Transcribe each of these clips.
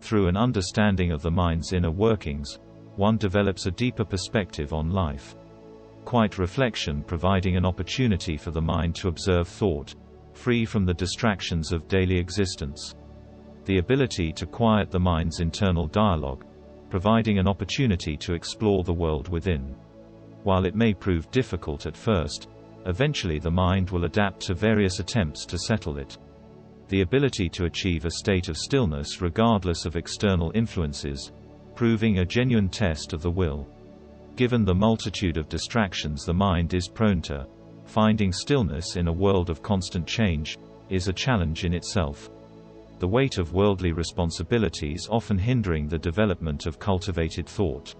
Through an understanding of the mind's inner workings, one develops a deeper perspective on life. Quiet reflection providing an opportunity for the mind to observe thought, free from the distractions of daily existence. The ability to quiet the mind's internal dialogue, providing an opportunity to explore the world within. While it may prove difficult at first, eventually the mind will adapt to various attempts to settle it. The ability to achieve a state of stillness regardless of external influences, proving a genuine test of the will. Given the multitude of distractions the mind is prone to, finding stillness in a world of constant change is a challenge in itself. The weight of worldly responsibilities often hindering the development of cultivated thought.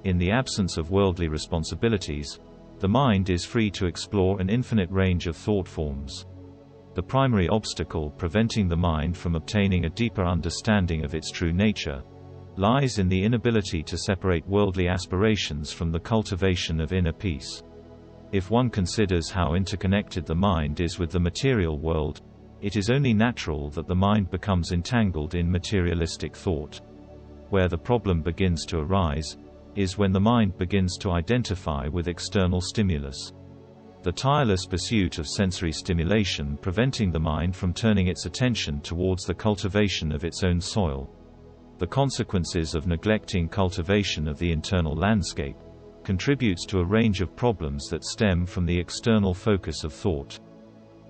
In the absence of worldly responsibilities, the mind is free to explore an infinite range of thought forms. The primary obstacle preventing the mind from obtaining a deeper understanding of its true nature lies in the inability to separate worldly aspirations from the cultivation of inner peace. If one considers how interconnected the mind is with the material world, it is only natural that the mind becomes entangled in materialistic thought. Where the problem begins to arise is when the mind begins to identify with external stimulus. The tireless pursuit of sensory stimulation preventing the mind from turning its attention towards the cultivation of its own soil. The consequences of neglecting cultivation of the internal landscape contributes to a range of problems that stem from the external focus of thought.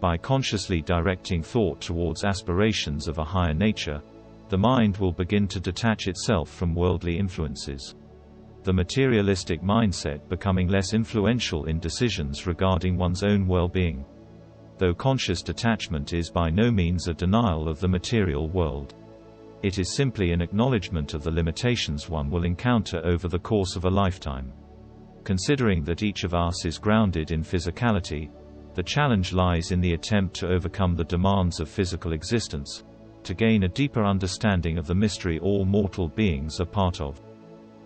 By consciously directing thought towards aspirations of a higher nature, the mind will begin to detach itself from worldly influences. The materialistic mindset becoming less influential in decisions regarding one's own well-being. Though conscious detachment is by no means a denial of the material world. It is simply an acknowledgement of the limitations one will encounter over the course of a lifetime. Considering that each of us is grounded in physicality, the challenge lies in the attempt to overcome the demands of physical existence, to gain a deeper understanding of the mystery all mortal beings are part of.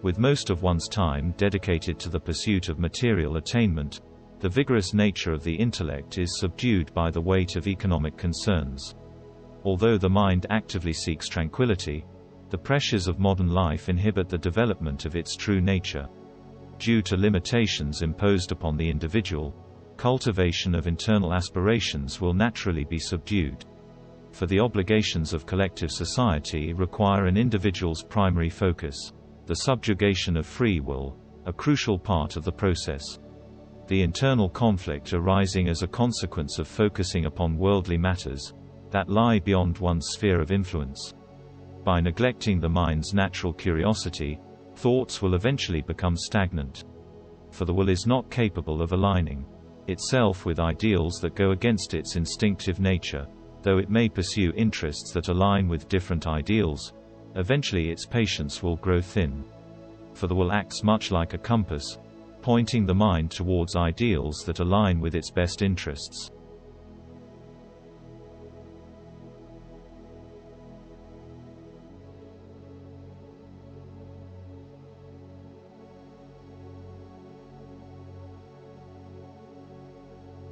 With most of one's time dedicated to the pursuit of material attainment, the vigorous nature of the intellect is subdued by the weight of economic concerns. Although the mind actively seeks tranquility, the pressures of modern life inhibit the development of its true nature. Due to limitations imposed upon the individual, cultivation of internal aspirations will naturally be subdued. For the obligations of collective society require an individual's primary focus. The subjugation of free will, a crucial part of the process. The internal conflict arising as a consequence of focusing upon worldly matters that lie beyond one's sphere of influence. By neglecting the mind's natural curiosity, thoughts will eventually become stagnant. For the will is not capable of aligning itself with ideals that go against its instinctive nature, though it may pursue interests that align with different ideals. Eventually its patience will grow thin. For the will acts much like a compass, pointing the mind towards ideals that align with its best interests.